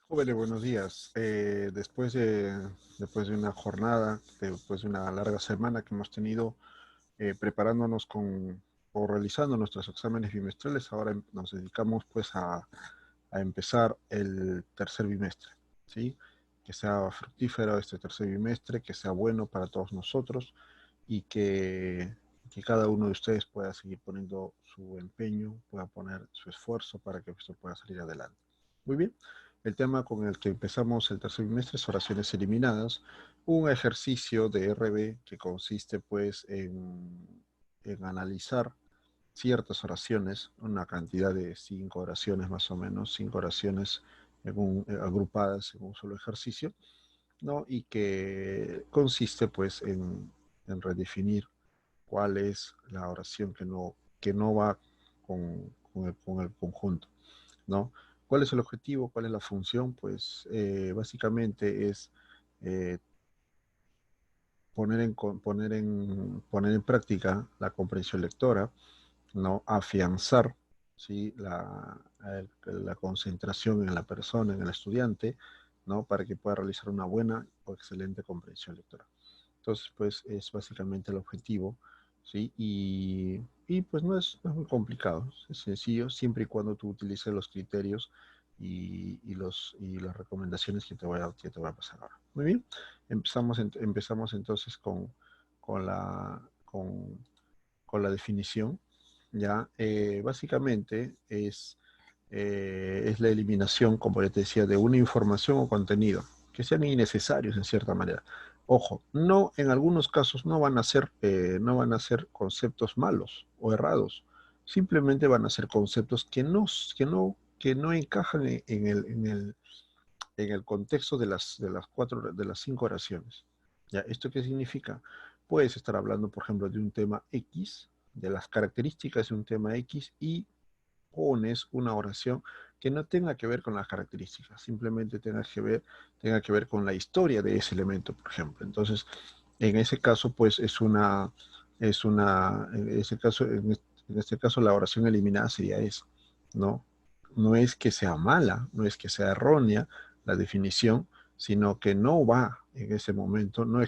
Jóvenes, buenos días. Después de una jornada, después de una larga semana que hemos tenido preparándonos o realizando nuestros exámenes bimestrales, ahora nos dedicamos pues a empezar el tercer bimestre, ¿sí? Que sea fructífero este tercer bimestre, que sea bueno para todos nosotros y que cada uno de ustedes pueda seguir poniendo su empeño, pueda poner su esfuerzo para que esto pueda salir adelante. Muy bien. El tema con el que empezamos el tercer bimestre es oraciones eliminadas, un ejercicio de RB que consiste pues en analizar ciertas oraciones, una cantidad de 5 oraciones más o menos, 5 oraciones agrupadas en un solo ejercicio, ¿no? Y que consiste pues en redefinir cuál es la oración que no va con el conjunto, ¿no? ¿Cuál es el objetivo? ¿Cuál es la función? Pues básicamente es eh, poner en práctica la comprensión lectora, ¿no? Afianzar, ¿sí? La concentración en la persona, en el estudiante, ¿no? Para que pueda realizar una buena o excelente comprensión lectora. Entonces, pues es básicamente el objetivo, ¿sí? Y pues no es muy complicado, es sencillo, siempre y cuando tú utilices los criterios y las recomendaciones que te voy a pasar ahora. Muy bien, empezamos entonces con la, con, con la definición, ¿ya? Básicamente es la eliminación, como ya te decía, de una información o contenido que sean innecesarios en cierta manera. Ojo, no, en algunos casos no van a ser conceptos malos o errados, simplemente van a ser conceptos que no encajan en el contexto de las 5 oraciones. ¿Ya? ¿Esto qué significa? Puedes estar hablando, por ejemplo, de un tema X, de las características de un tema X, y pones una oración que no tenga que ver con las características, simplemente tenga que ver con la historia de ese elemento, por ejemplo. Entonces, en ese caso, pues en este caso la oración eliminada sería eso, ¿no? No es que sea mala, no es que sea errónea la definición, sino que no va en ese momento, no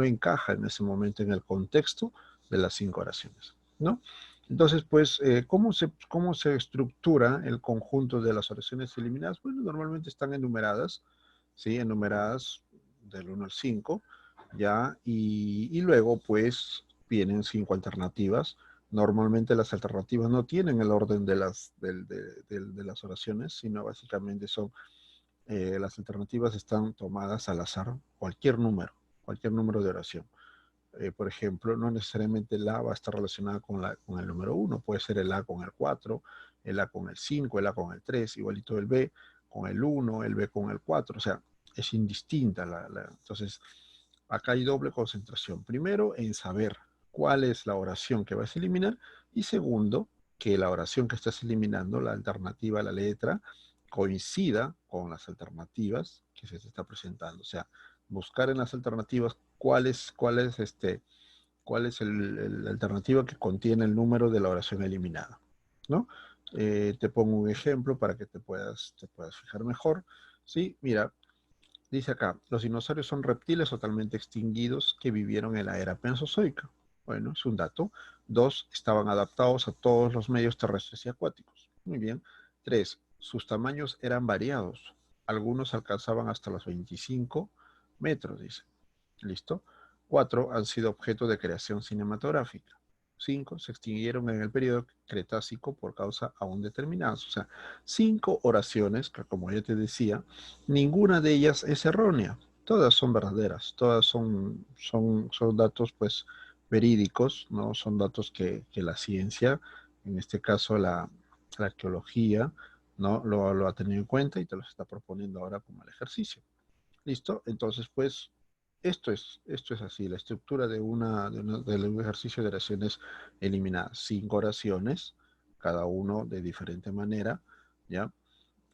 encaja en ese momento en el contexto de las 5 oraciones, ¿no? Entonces, pues, cómo se estructura el conjunto de las oraciones eliminadas? Bueno, normalmente están enumeradas, ¿sí? Enumeradas del 1 al 5, ¿ya? Y luego, pues, vienen 5 alternativas. Normalmente las alternativas no tienen el orden de las oraciones, sino básicamente las alternativas están tomadas al azar, cualquier número de oración. Por ejemplo, no necesariamente el A va a estar relacionada con el número 1, puede ser el A con el 4, el A con el 5, el A con el 3, igualito el B con el 1, el B con el 4, o sea, es indistinta. Entonces, acá hay doble concentración. Primero, en saber cuál es la oración que vas a eliminar, y segundo, que la oración que estás eliminando, la alternativa a la letra, coincida con las alternativas que se te está presentando. O sea, buscar en las alternativas cuál es la alternativa que contiene el número de la oración eliminada, ¿no? Te pongo un ejemplo para que te puedas fijar mejor. Sí, mira, dice acá, los dinosaurios son reptiles totalmente extinguidos que vivieron en la era Mesozoica. Bueno, es un dato. Dos, estaban adaptados a todos los medios terrestres y acuáticos. Muy bien. Tres, sus tamaños eran variados. Algunos alcanzaban hasta los 25 metros, dice. ¿Listo? 4 han sido objeto de creación cinematográfica. 5 se extinguieron en el periodo Cretácico por causa aún determinadas. O sea, 5 oraciones que, como ya te decía, ninguna de ellas es errónea. Todas son verdaderas, todas son datos pues verídicos, ¿no? Son datos que la ciencia, en este caso la arqueología, ¿no? Lo ha tenido en cuenta y te los está proponiendo ahora como el ejercicio. ¿Listo? Entonces, pues, esto es así, la estructura de un ejercicio de oraciones eliminadas. 5 oraciones, cada uno de diferente manera, ¿ya?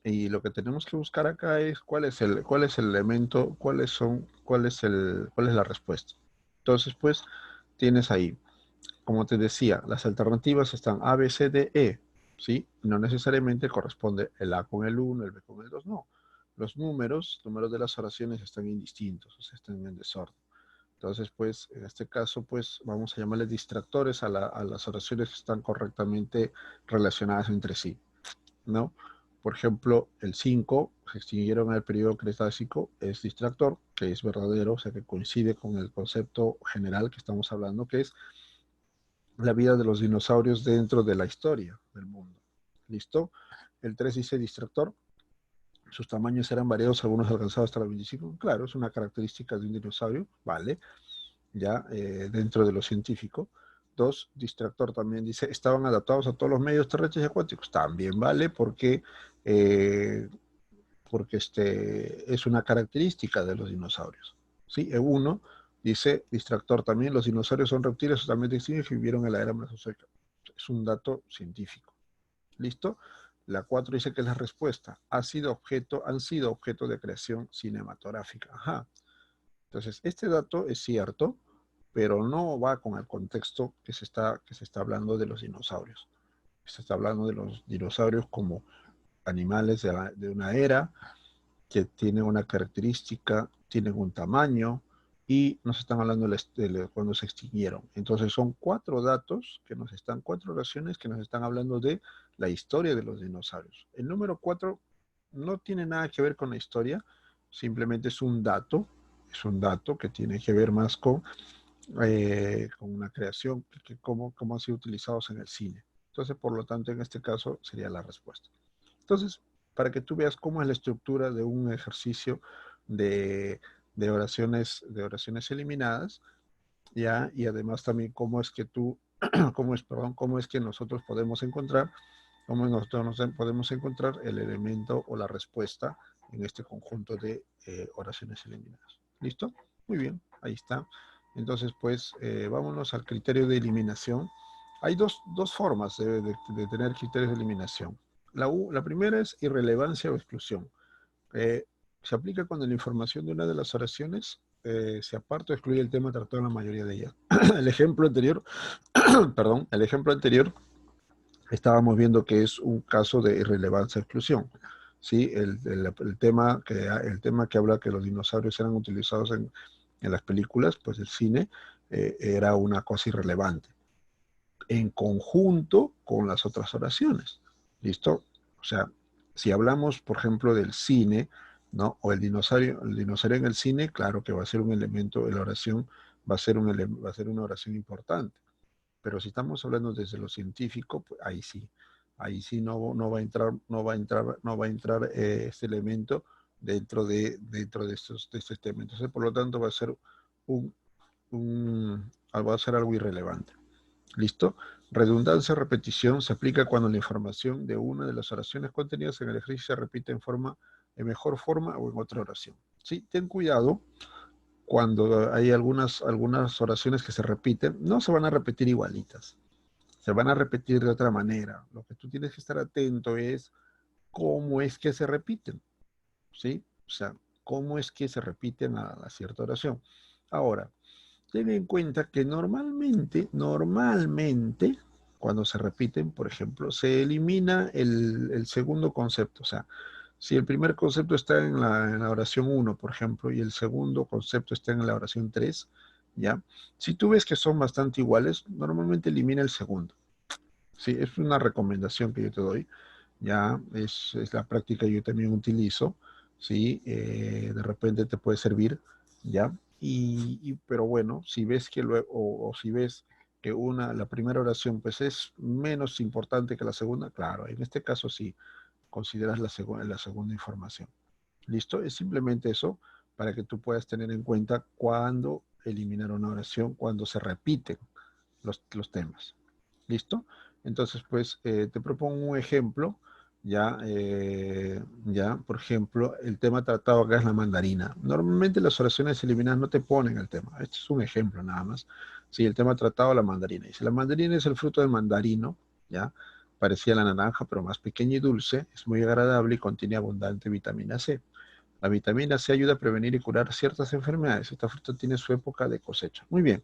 Y lo que tenemos que buscar acá es cuál es el elemento, cuál es la respuesta. Entonces, pues, tienes ahí, como te decía, las alternativas están A, B, C, D, E, ¿sí? No necesariamente corresponde el A con el 1, el B con el 2, no. números de las oraciones están indistintos, o sea, están en desorden. Entonces, pues, en este caso, pues, vamos a llamarles distractores a las oraciones que están correctamente relacionadas entre sí, ¿no? Por ejemplo, el 5, se extinguieron en el periodo Cretácico, es distractor, que es verdadero, o sea, que coincide con el concepto general que estamos hablando, que es la vida de los dinosaurios dentro de la historia del mundo. ¿Listo? El 3 dice distractor. Sus tamaños eran variados, algunos alcanzados hasta los 25. Claro, es una característica de un dinosaurio, vale, ya dentro de lo científico. 2, distractor también dice, estaban adaptados a todos los medios terrestres y acuáticos. También vale eh, porque es una característica de los dinosaurios. ¿Sí? E1 dice, distractor también, los dinosaurios son reptiles totalmente extintos que vivieron en la era mesozoica. Es un dato científico. ¿Listo? La 4 dice que es la respuesta. Han sido objeto de creación cinematográfica. Ajá. Entonces, este dato es cierto, pero no va con el contexto que se está hablando de los dinosaurios. Se está hablando de los dinosaurios como animales de una era que tienen una característica, tienen un tamaño y nos están hablando de cuando se extinguieron. Entonces son 4 datos que nos están, 4 oraciones que nos están hablando de la historia de los dinosaurios. El número 4 no tiene nada que ver con la historia, simplemente es un dato que tiene que ver más con una creación, cómo han sido utilizados en el cine. Entonces, por lo tanto, en este caso sería la respuesta. Entonces, para que tú veas cómo es la estructura de un ejercicio de, de oraciones eliminadas, ¿ya? Y además también cómo es que cómo es que nosotros podemos encontrar, cómo nosotros podemos encontrar el elemento o la respuesta en este conjunto de oraciones eliminadas. ¿Listo? Muy bien, ahí está. Entonces, pues, vámonos al criterio de eliminación. Hay dos formas de tener criterios de eliminación. La primera es irrelevancia o exclusión. Eh, Se aplica cuando la información de una de las oraciones se aparta o excluye el tema tratado en la mayoría de ellas. El ejemplo anterior, perdón, el ejemplo anterior estábamos viendo que es un caso de irrelevancia o exclusión. ¿Sí? El tema que habla que los dinosaurios eran utilizados en las películas, pues el cine, era una cosa irrelevante en conjunto con las otras oraciones. ¿Listo? O sea, si hablamos, por ejemplo, del cine, ¿no? O el dinosaurio en el cine, claro que va a ser un elemento de la oración, va a ser una oración importante. Pero si estamos hablando desde lo científico, pues ahí sí no va a entrar este elemento dentro de estos temas. Entonces, por lo tanto, un, va a ser algo irrelevante. ¿Listo? Redundancia o repetición se aplica cuando la información de una de las oraciones contenidas en el ejercicio se repite en mejor forma o en otra oración. Sí, ten cuidado cuando hay algunas oraciones que se repiten, no se van a repetir igualitas, se van a repetir de otra manera. Lo que tú tienes que estar atento es cómo es que se repiten, ¿sí? O sea, cómo es que se repiten a la cierta oración. Ahora, ten en cuenta que normalmente, cuando se repiten, por ejemplo, se elimina el segundo concepto. O sea, si el primer concepto está en la oración 1, por ejemplo, y el segundo concepto está en la oración 3, ¿ya? Si tú ves que son bastante iguales, normalmente elimina el segundo. Sí, es una recomendación que yo te doy, ya es la práctica que yo también utilizo, ¿sí? De repente te puede servir, ¿ya? Pero bueno, si ves que luego, o si ves que la primera oración pues es menos importante que la segunda, claro, en este caso sí, consideras la segunda información. ¿Listo? Es simplemente eso para que tú puedas tener en cuenta cuándo eliminar una oración, cuando se repiten los temas. ¿Listo? Entonces, pues te propongo un ejemplo. Por ejemplo, el tema tratado acá es la mandarina. Normalmente las oraciones eliminadas no te ponen el tema. Este es un ejemplo nada más. Sí, el tema tratado, la mandarina. Dice, la mandarina es el fruto del mandarino, ¿ya? Parecía la naranja, pero más pequeña y dulce. Es muy agradable y contiene abundante vitamina C. La vitamina C ayuda a prevenir y curar ciertas enfermedades. Esta fruta tiene su época de cosecha. Muy bien.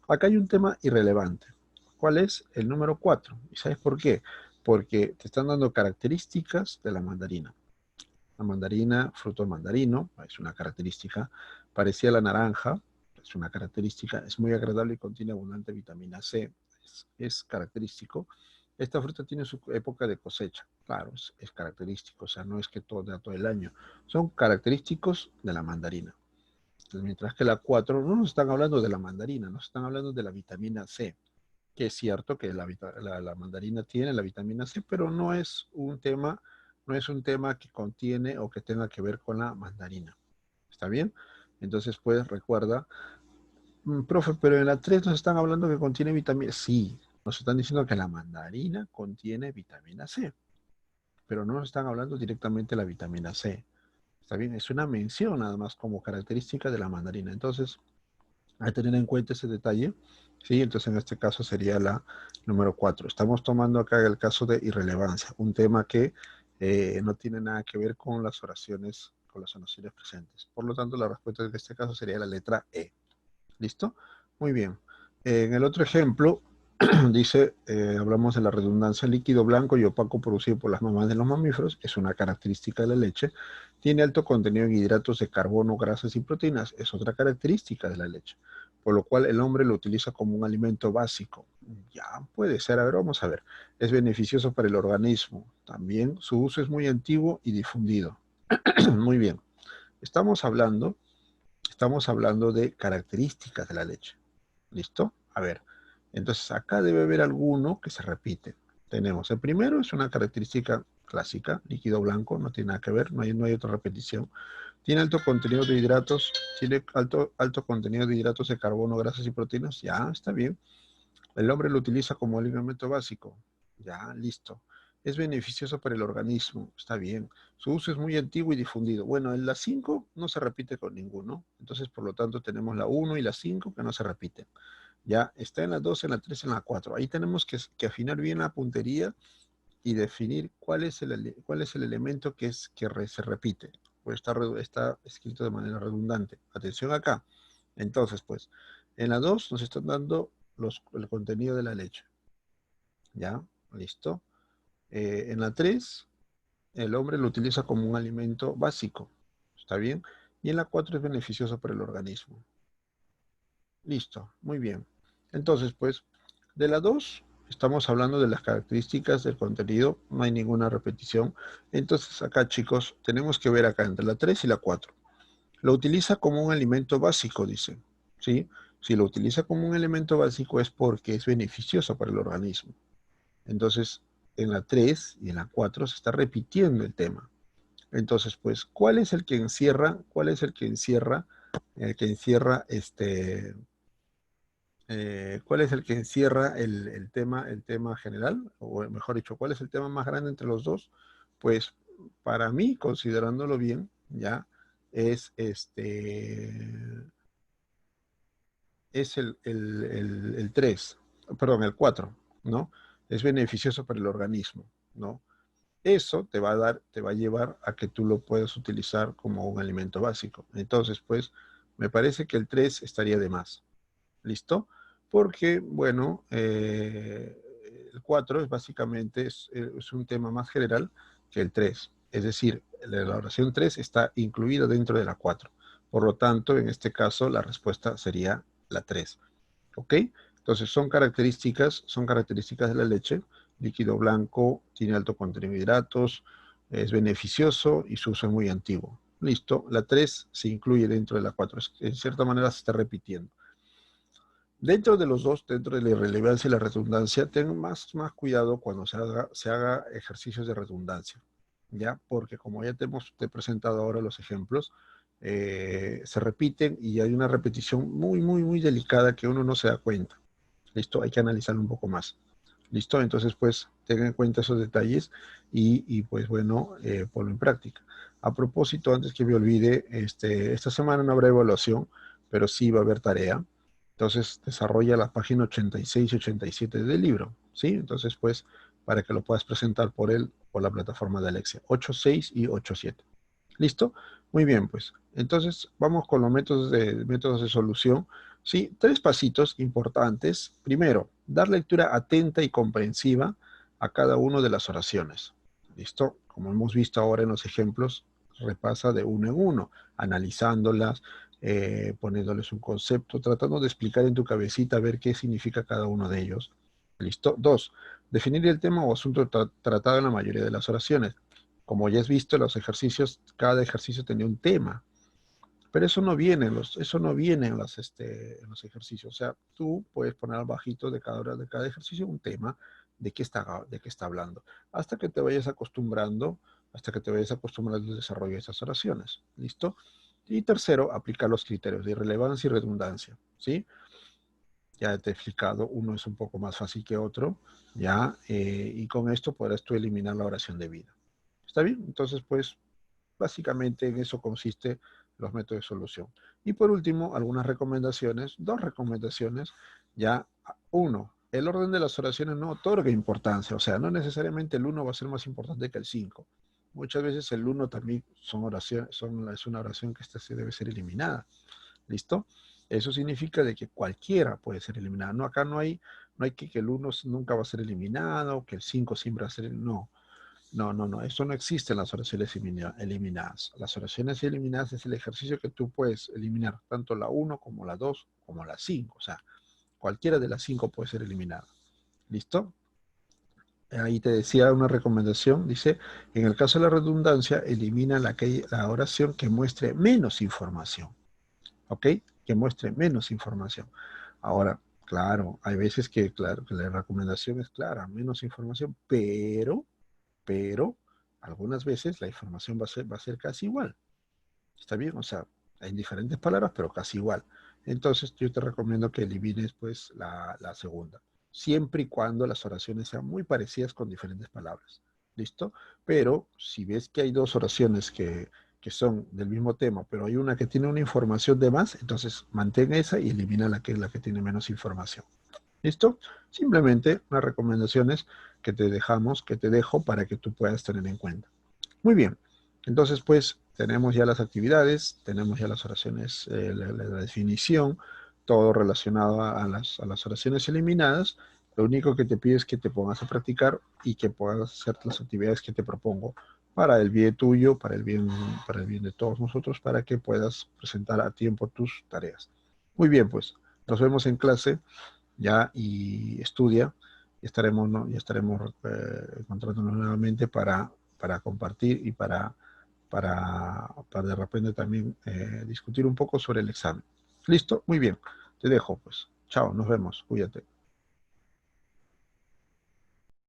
Acá hay un tema irrelevante. ¿Cuál es? El número 4. ¿Y sabes por qué? Porque te están dando características de la mandarina. La mandarina, fruto mandarino, es una característica. Parecía la naranja, es una característica. Es muy agradable y contiene abundante vitamina C. Es característico. Esta fruta tiene su época de cosecha. Claro, es característico. O sea, no es que todo el año. Son característicos de la mandarina. Entonces, mientras que la 4 no nos están hablando de la mandarina, nos están hablando de la vitamina C, que es cierto que la mandarina tiene la vitamina C, pero no es un tema que contiene o que tenga que ver con la mandarina. ¿Está bien? Entonces, pues recuerda, profe, pero en la 3 nos están hablando que contiene vitamina C. Sí, nos están diciendo que la mandarina contiene vitamina C, pero no nos están hablando directamente de la vitamina C. ¿Está bien? Es una mención nada más como característica de la mandarina. Entonces, hay que tener en cuenta ese detalle. Sí, entonces en este caso sería la número 4. Estamos tomando acá el caso de irrelevancia, un tema que no tiene nada que ver con las oraciones presentes. Por lo tanto, la respuesta en este caso sería la letra E. ¿Listo? Muy bien. En el otro ejemplo, dice, hablamos de la redundancia: líquido blanco y opaco producido por las mamás de los mamíferos, es una característica de la leche. Tiene alto contenido en hidratos de carbono, grasas y proteínas, es otra característica de la leche, por lo cual el hombre lo utiliza como un alimento básico. Ya, puede ser, a ver, vamos a ver. Es beneficioso para el organismo. También su uso es muy antiguo y difundido. Muy bien. Estamos hablando, estamos hablando de características de la leche. ¿Listo? A ver, entonces acá debe haber alguno que se repite. Tenemos, el primero es una característica clásica, líquido blanco, no tiene nada que ver, no hay otra repetición. Tiene alto contenido de hidratos, tiene alto contenido de hidratos de carbono, grasas y proteínas, ya, está bien. El hombre lo utiliza como alimento básico, ya, listo. Es beneficioso para el organismo, está bien. Su uso es muy antiguo y difundido. Bueno, en la 5 no se repite con ninguno, entonces por lo tanto tenemos la 1 y la 5 que no se repiten. Ya está en la 2, en la 3, en la 4. Ahí tenemos que afinar bien la puntería y definir cuál es el elemento se repite. Pues está escrito de manera redundante. Atención acá. Entonces, pues, en la 2 nos están dando el contenido de la leche. ¿Ya? ¿Listo? En la 3, el hombre lo utiliza como un alimento básico. ¿Está bien? Y en la 4 es beneficioso para el organismo. Listo, muy bien. Entonces, pues, de la 2 estamos hablando de las características del contenido, no hay ninguna repetición. Entonces, acá, chicos, tenemos que ver acá entre la 3 y la 4. Lo utiliza como un alimento básico, dice. ¿Sí? Si lo utiliza como un elemento básico es porque es beneficioso para el organismo. Entonces, en la 3 y en la 4 se está repitiendo el tema. Entonces, pues, ¿cuál es el que encierra? ¿Cuál es el que encierra? El que encierra ¿cuál es el que encierra el tema general? O mejor dicho, ¿cuál es el tema más grande entre los dos? Pues para mí, considerándolo bien, ya es es el 3, perdón, el 4, ¿no? Es beneficioso para el organismo, ¿no? Eso te va a llevar a que tú lo puedas utilizar como un alimento básico. Entonces, pues, me parece que el 3 estaría de más. ¿Listo? Porque, bueno, el 4 es un tema más general que el 3. Es decir, la oración 3 está incluida dentro de la 4. Por lo tanto, en este caso, la respuesta sería la 3. ¿Ok? Entonces, son características de la leche. Líquido blanco, tiene alto contenido de hidratos, es beneficioso y su uso es muy antiguo. Listo, la 3 se incluye dentro de la 4. En cierta manera se está repitiendo. Dentro de los dos, dentro de la irrelevancia y la redundancia, ten más cuidado cuando se haga ejercicios de redundancia, ¿ya? Porque como ya te he presentado ahora los ejemplos, se repiten y hay una repetición muy, muy, muy delicada que uno no se da cuenta. ¿Listo? Hay que analizarlo un poco más. ¿Listo? Entonces, pues, tengan en cuenta esos detalles y pues, bueno, ponlo en práctica. A propósito, antes que me olvide, esta semana no habrá evaluación, pero sí va a haber tarea. Entonces, desarrolla la página 86 y 87 del libro, ¿sí? Entonces, pues, para que lo puedas presentar por la plataforma de Alexia, 86 y 87. ¿Listo? Muy bien, pues. Entonces, vamos con los métodos de solución. Sí, 3 pasitos importantes. Primero, dar lectura atenta y comprensiva a cada una de las oraciones. ¿Listo? Como hemos visto ahora en los ejemplos, repasa de uno en uno, analizándolas, poniéndoles un concepto, tratando de explicar en tu cabecita, ver qué significa cada uno de ellos. ¿Listo? 2. Definir el tema o asunto tratado en la mayoría de las oraciones. Como ya has visto, los ejercicios, cada ejercicio tenía un tema. Pero eso no viene en los ejercicios. O sea, tú puedes poner abajito de cada hora de cada ejercicio un tema de qué está hablando. Hasta que te vayas acostumbrando, hasta que te vayas acostumbrando al desarrollo de esas oraciones. ¿Listo? Y tercero, aplicar los criterios de irrelevancia y redundancia. ¿Sí? Ya te he explicado, uno es un poco más fácil que otro, ¿ya? Y con esto podrás tú eliminar la oración de vida. ¿Está bien? Entonces, pues, básicamente en eso consiste los métodos de solución. Y por último, algunas recomendaciones, dos recomendaciones. Ya, uno, el orden de las oraciones no otorga importancia, o sea, no necesariamente el uno va a ser más importante que el 5. Muchas veces el uno también es una oración que esta debe ser eliminada. ¿Listo? Eso significa de que cualquiera puede ser eliminada. No, acá no hay que el uno nunca va a ser eliminado, que el 5 siempre va a ser eliminado. No. Eso no existe en las oraciones eliminadas. Las oraciones eliminadas es el ejercicio que tú puedes eliminar, tanto la uno como la 2 como la 5. O sea, cualquiera de las 5 puede ser eliminada. ¿Listo? Ahí te decía una recomendación, dice, en el caso de la redundancia, elimina la oración que muestre menos información. ¿Ok? Que muestre menos información. Ahora, claro, hay veces que, claro, que la recomendación es clara, menos información, pero algunas veces la información va a ser casi igual. ¿Está bien? O sea, hay diferentes palabras, pero casi igual. Entonces, yo te recomiendo que elimines, pues, la segunda. Siempre y cuando las oraciones sean muy parecidas con diferentes palabras. ¿Listo? Pero si ves que hay dos oraciones que son del mismo tema, pero hay una que tiene una información de más, entonces mantén esa y elimina la que tiene menos información. ¿Listo? Simplemente unas recomendaciones que te dejamos, que te dejo para que tú puedas tener en cuenta. Muy bien. Entonces, pues, tenemos ya las actividades, tenemos ya las oraciones, la definición, todo relacionado a las oraciones eliminadas. Lo único que te pido es que te pongas a practicar y que puedas hacer las actividades que te propongo para el bien tuyo, para el bien de todos nosotros, para que puedas presentar a tiempo tus tareas. Muy bien, pues, nos vemos en clase ya y estudia. Y estaremos, ¿no? Ya estaremos encontrándonos nuevamente para compartir y para de repente también discutir un poco sobre el examen. ¿Listo? Muy bien. Te dejo, pues. Chao, nos vemos. Cuídate.